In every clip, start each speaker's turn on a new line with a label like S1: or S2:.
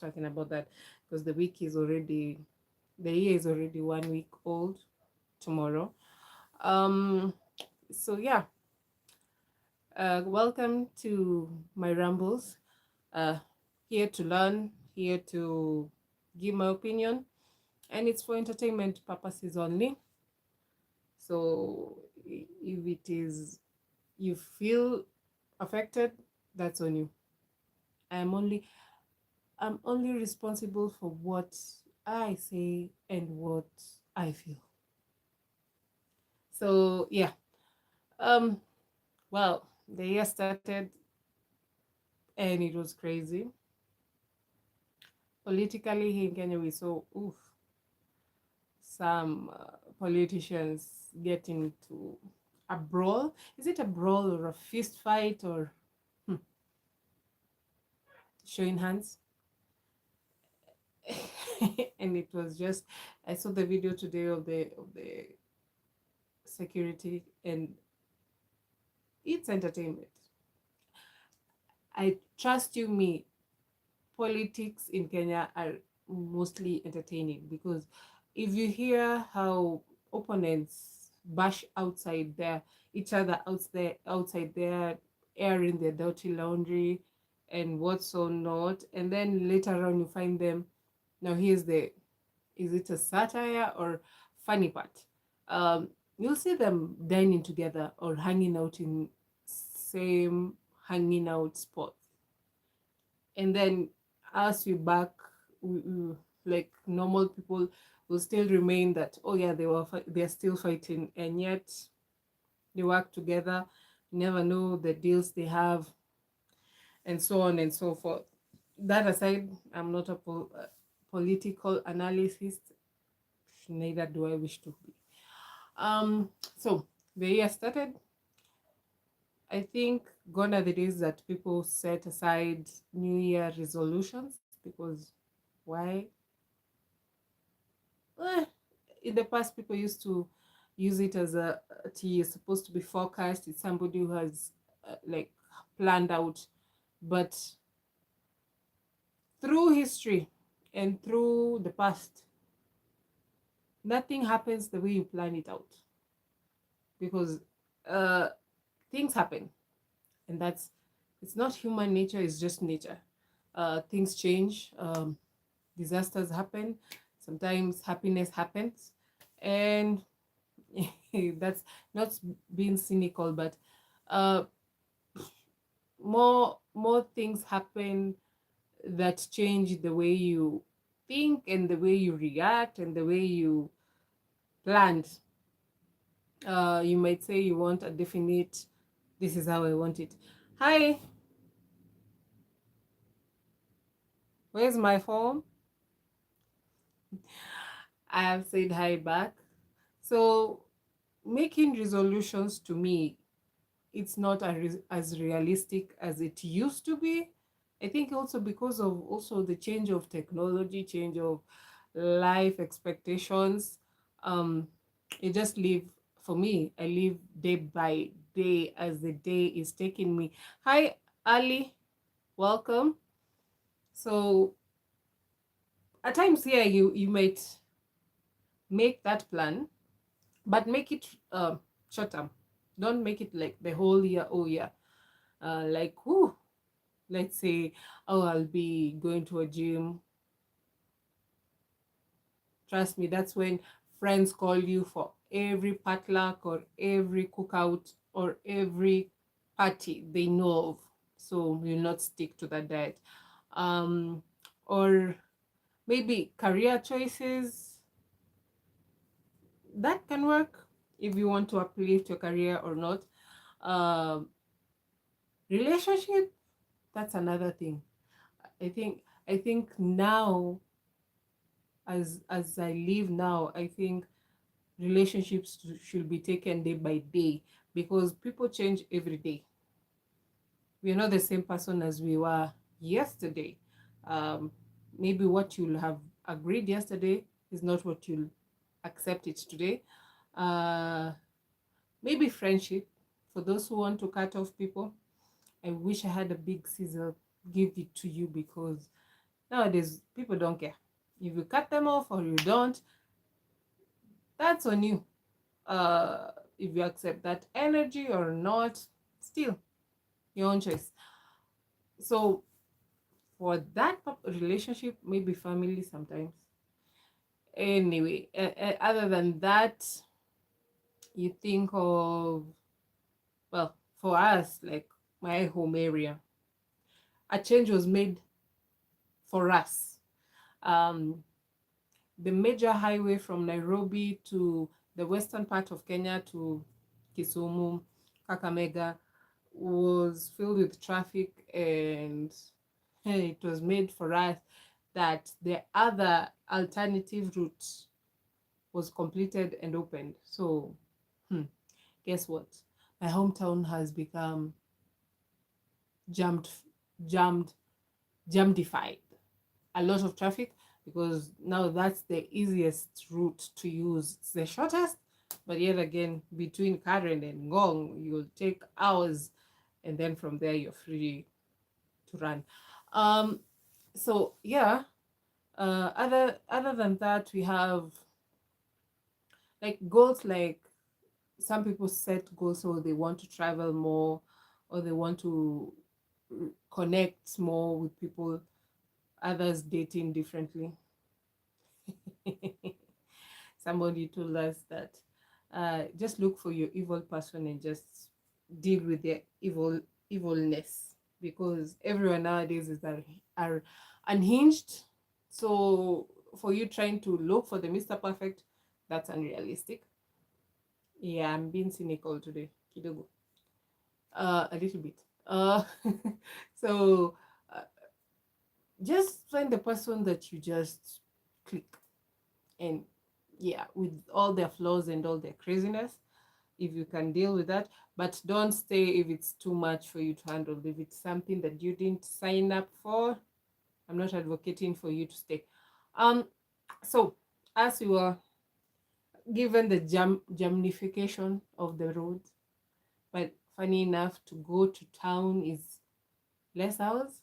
S1: talking about that because the year is already 1 week old tomorrow. Um, so yeah, welcome to my rambles. Uh, Here to learn, here to give my opinion, and it's for entertainment purposes only. So if it is you feel affected, that's on you. I'm only I'm only responsible for what I say and what I feel. So yeah. Um well, the year started and it was crazy. Politically here in Kenya we saw some politicians get into a brawl. Is it a brawl or a fist fight or showing hands? And it was just, I saw the video today of the security, and it's entertainment. I trust you me, politics in Kenya are mostly entertaining because if you hear how opponents bash outside there each other outside there airing their dirty laundry and what's so not, and then later on you find them, now here's the, is it a satire or funny part? You'll see them dining together or hanging out in same hanging out spots, and then as we back, like normal people will still remain that, oh yeah, they're still fighting, and yet they work together. You never know the deals they have, and so on and so forth. That aside, I'm not a political analyst, neither do I wish to be. So the year started. I think gone are the days that people set aside New Year resolutions because why? Eh, in the past, people used to use it as a tea is supposed to be forecast. It's somebody who has like planned out, but through history and through the past, nothing happens the way you plan it out because uh, things happen, and that's, it's not human nature, it's just nature. Things change, disasters happen, sometimes happiness happens, and that's not being cynical, but uh, more things happen that change the way you think and the way you react and the way you planned. You might say you want a definite, this is how I want it. Hi, where's my phone? I have said hi back. So making resolutions to me, it's not as realistic as it used to be. I think also because of also the change of technology, change of life expectations. Um, it just live, for me, I live day by day as the day is taking me. Hi, Ali, welcome. So at times here you might make that plan, but make it short term. Don't make it like the whole year. Oh yeah, like whoo, let's say, oh, I'll be going to a gym. Trust me, that's when friends call you for every potluck or every cookout or every party they know of. So you'll not stick to that diet. Um, or maybe career choices, that can work if you want to uplift your career or not. Um, Relationship, that's another thing. I think now, as I live now, I think relationships should be taken day by day because people change every day. We're not the same person as we were yesterday. Um, Maybe what you'll have agreed yesterday is not what you'll accept it today. Uh, Maybe friendship, for those who want to cut off people. I wish I had a big scissor, give it to you because Nowadays, people don't care. If you cut them off or you don't, that's on you. If you accept that energy or not, still your own choice. So for that relationship, maybe family sometimes. Anyway, other than that, you think of, well, for us, like my home area, a change was made for us. Um, the major highway from Nairobi to the western part of Kenya to Kisumu, Kakamega, was filled with traffic, and it was made for us that the other alternative route was completed and opened. So, guess what? My hometown has become jammed, jammed, jamdified. A lot of traffic, because now that's the easiest route to use. It's the shortest, but yet again, between Karen and Ngong, you'll take hours, and then from there you're free to run. Um, so yeah, other than that, we have like goals, like some people set goals, so they want to travel more, or they want to connect more with people, others dating differently. Somebody told us that just look for your evil person and just deal with their evilness, because everyone nowadays are unhinged. So for you trying to look for the Mr. Perfect, that's unrealistic. Yeah, I'm being cynical today, kidogo. A little bit. So uh, just find the person that you just click, and yeah, with all their flaws and all their craziness, if you can deal with that. But don't stay if it's too much for you to handle. If it's something that you didn't sign up for, I'm not advocating for you to stay. um so as we were given the jamnification of the road, but funny enough, to go to town is less hours,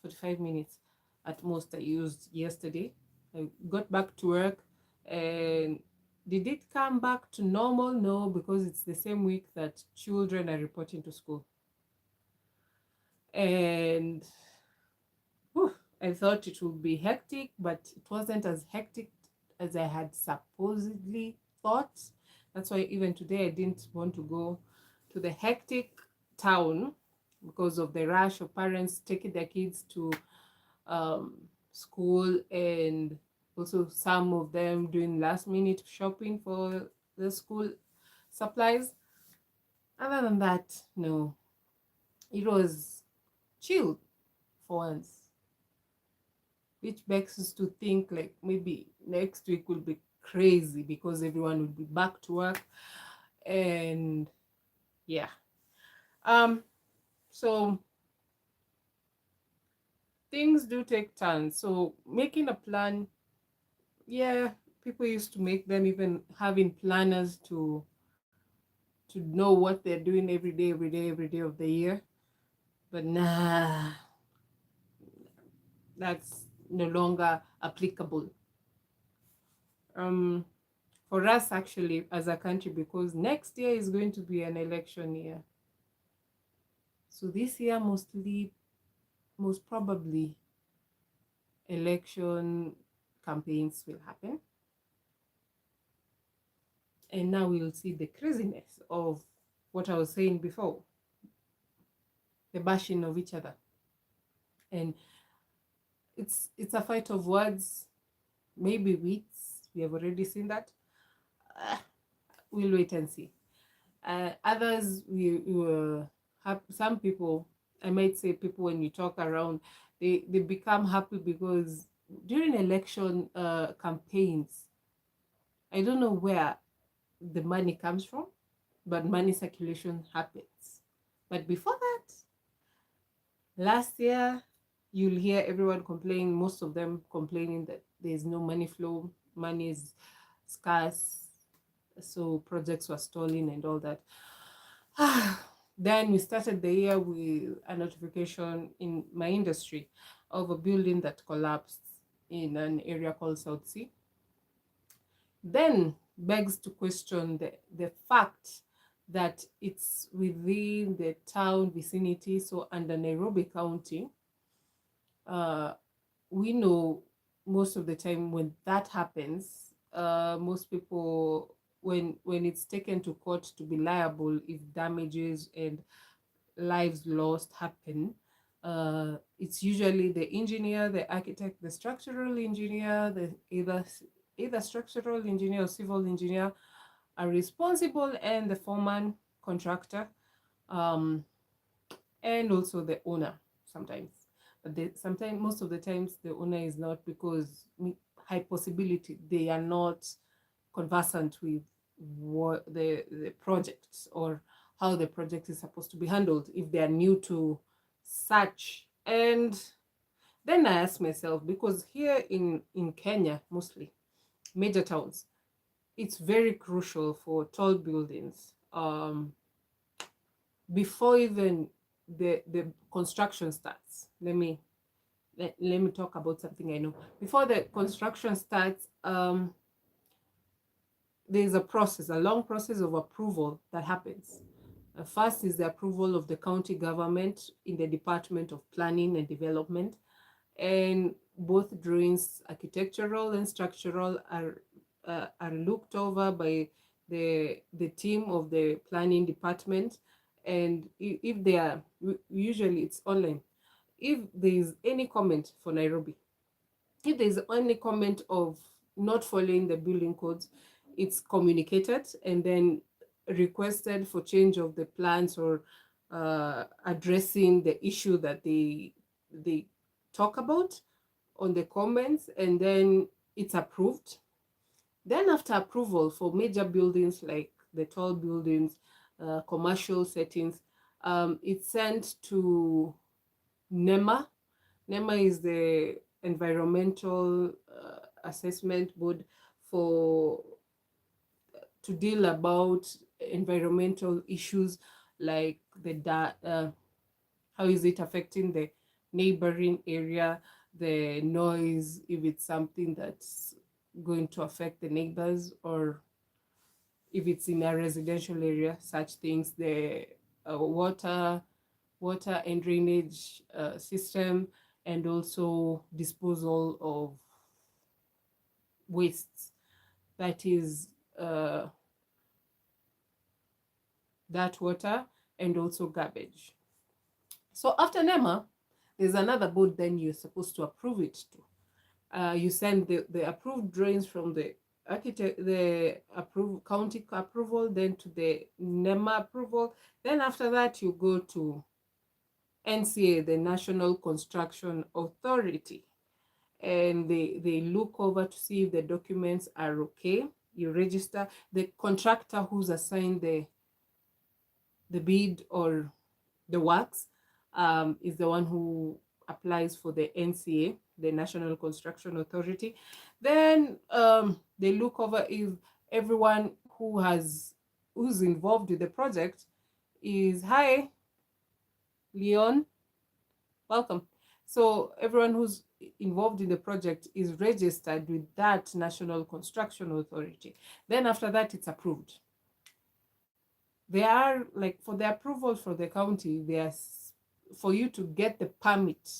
S1: 45 minutes at most I used yesterday. I got back to work, and did it come back to normal? No, because it's the same week that children are reporting to school. And whew, I thought it would be hectic, but it wasn't as hectic as I had supposedly thought. That's why even today I didn't want to go to the hectic town, because of the rush of parents taking their kids to um, school, and also some of them doing last minute shopping for the school supplies. Other than that, no, it was chill for once, which begs us to think like maybe next week will be crazy because everyone will be back to work. And yeah, um so things do take turns, so making a plan, yeah, people used to make them, even having planners to know what they're doing every day, every day, every day of the year. But nah, that's no longer applicable. Um, for us actually as a country, because next year is going to be an election year. So this year most probably, election campaigns will happen. And now we'll see the craziness of what I was saying before, the bashing of each other. And it's a fight of words, maybe wits. We have already seen that. Uh, we'll wait and see. Others, we were some people, I might say people, when you talk around, they become happy because during election campaigns, I don't know where the money comes from, but money circulation happens. But before that, last year, you'll hear everyone complain, most of them complaining that there's no money flow, money is scarce, so projects were stalling and all that. Then we started the year with a notification in my industry of a building that collapsed in an area called South Sea, then begs to question the fact that it's within the town vicinity, so under Nairobi County. uh, we know most of the time when that happens, most people, when it's taken to court to be liable if damages and lives lost happen, it's usually the engineer, the architect, the structural engineer, the either structural engineer or civil engineer are responsible, and the foreman, contractor, um, and also the owner sometimes. But sometimes, most of the times, the owner is not, because high possibility they are not conversant with what the project, or how the project is supposed to be handled if they are new to such. And then I ask myself, because here in Kenya, mostly major towns, it's very crucial for tall buildings, before even the construction starts. Let me talk about something I know. Before the construction starts, there's a long process of approval that happens. First is the approval of the county government in the Department of Planning and Development, and both drawings, architectural and structural, are looked over by the team of the planning department. And if they are, usually it's online. If there is any comment for Nairobi, if there is any comment of not following the building codes, it's communicated and then requested for change of the plans, or addressing the issue that they talk about on the comments, and then it's approved. Then after approval for major buildings like the tall buildings, commercial settings, it's sent to NEMA. NEMA is the environmental assessment board for to deal about environmental issues, like how is it affecting the neighboring area, the noise, if it's something that's going to affect the neighbors, or if it's in a residential area, such things, the water and drainage system, and also disposal of wastes, that is that water, and also garbage. So after NEMA, there's another board then you're supposed to approve it to. You send the approved drawings from the architect, the approved county approval, then to the NEMA approval. Then after that, you go to NCA, the National Construction Authority, and they look over to see if the documents are okay. You register. The contractor who's assigned the bid or the works is the one who applies for the NCA, the National Construction Authority. Then they look over if everyone who's involved with the project is, hi, Leon, welcome. So everyone who's involved in the project is registered with that National Construction Authority. Then after that, it's approved. They are like, for the approval for the county, for you to get the permit.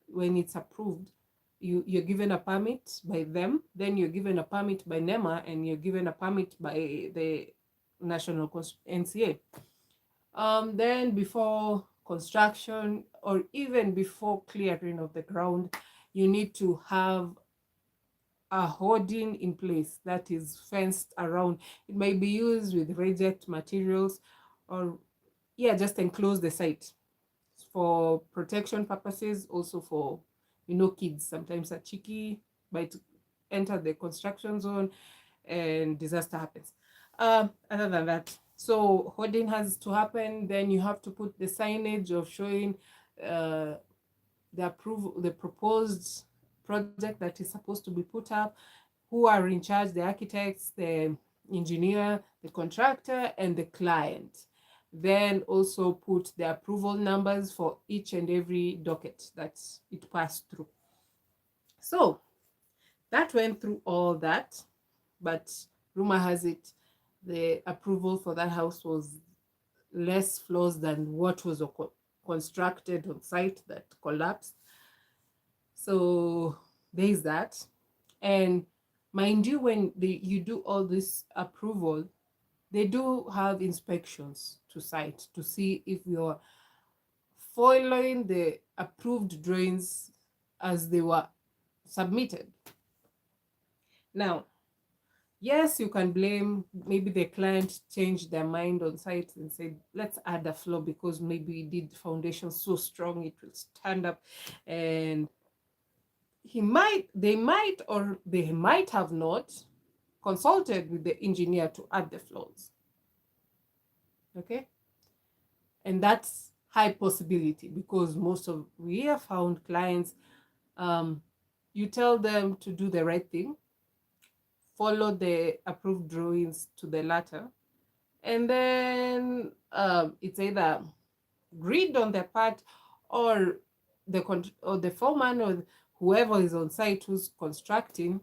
S1: When it's approved, you're given a permit by them, then you're given a permit by NEMA, and you're given a permit by the National NCA. Then before construction, or even before clearing of the ground, you need to have a hoarding in place that is fenced around. It may be used with reject materials, or just enclose the site for protection purposes, also for, kids sometimes are cheeky, might enter the construction zone and disaster happens. Other than that, so hoarding has to happen. Then you have to put the signage of showing the proposed project that is supposed to be put up, who are in charge, the architects, the engineer, the contractor, and the client. then also put the approval numbers for each and every docket that it passed through. So that went through all that, but rumor has it the approval for that house was less floors than what was constructed on site that collapsed. So there's that. And mind you, when you do all this approval, they do have inspections to site to see if you're following the approved drawings as they were submitted. Now, yes, you can blame maybe the client changed their mind on site and said, let's add a floor because maybe we did foundation so strong it will stand up. And they might have not consulted with the engineer to add the floors. Okay. And that's high possibility because we have found clients, you tell them to do the right thing, follow the approved drawings to the letter, and then it's either agreed on their part or the foreman or whoever is on site who's constructing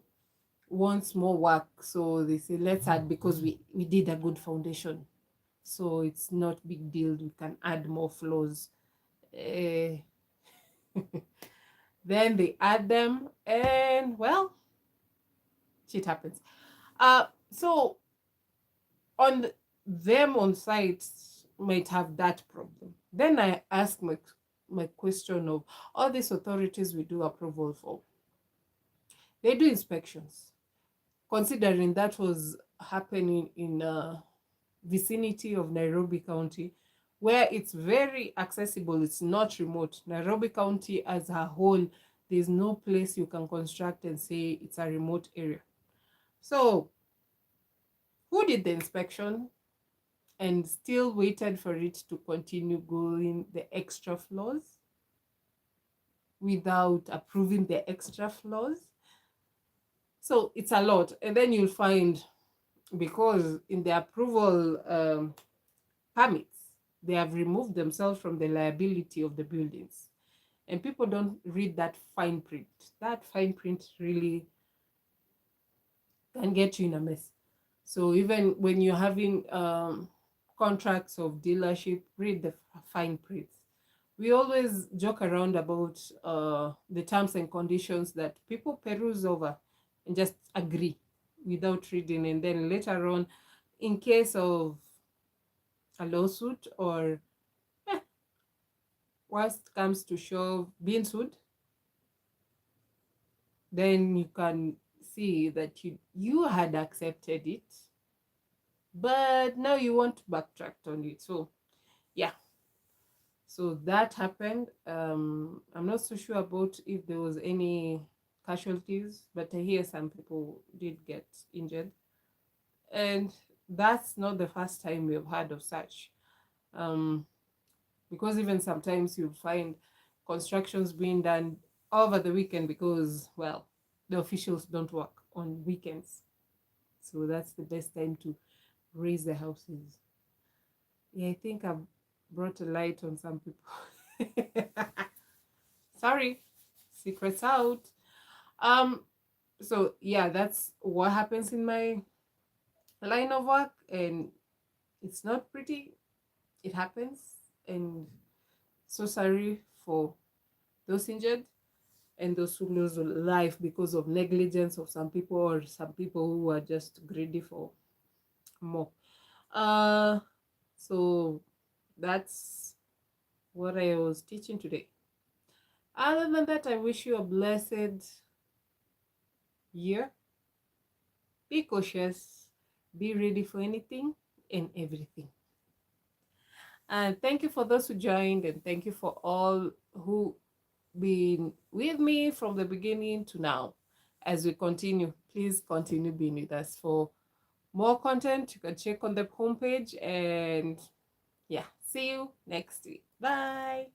S1: wants more work, so they say let's add because we did a good foundation, so it's not big deal, we can add more floors. Then they add them and well, shit happens. So on them on site might have that problem. Then I ask my question of all these authorities we do approval for, they do inspections, considering that was happening in vicinity of Nairobi County, where it's very accessible, it's not remote. Nairobi County as a whole, there's no place you can construct and say it's a remote area. So who did the inspection and still waited for it to continue going the extra floors without approving the extra floors? So it's a lot. And then you'll find, because in the approval permits, they have removed themselves from the liability of the buildings. And people don't read that fine print. That fine print really can get you in a mess. So even when you're having contracts of dealership, read the fine print. We always joke around about the terms and conditions that people peruse over and just agree without reading, and then later on, in case of a lawsuit or worst comes to shove, being sued, then you can see that you had accepted it, but now you want to backtrack on it. So yeah, so that happened. I'm not so sure about if there was any casualties, but I hear some people did get injured, and that's not the first time we've heard of such. Because even sometimes you'll find constructions being done over the weekend because, well, the officials don't work on weekends. So that's the best time to raise the houses. Yeah, I think I've brought a light on some people. Sorry, secrets out. So yeah, that's what happens in my line of work, and it's not pretty. It happens, and so sorry for those injured and those who lose life because of negligence of some people or some people who are just greedy for more. So that's what I was teaching today. Other than that, I wish you a blessed year. Be cautious, be ready for anything and everything. And thank you for those who joined, and thank you for all who been with me from the beginning to now. As we continue, please continue being with us. For more content, you can check on the homepage, and yeah, see you next week. Bye.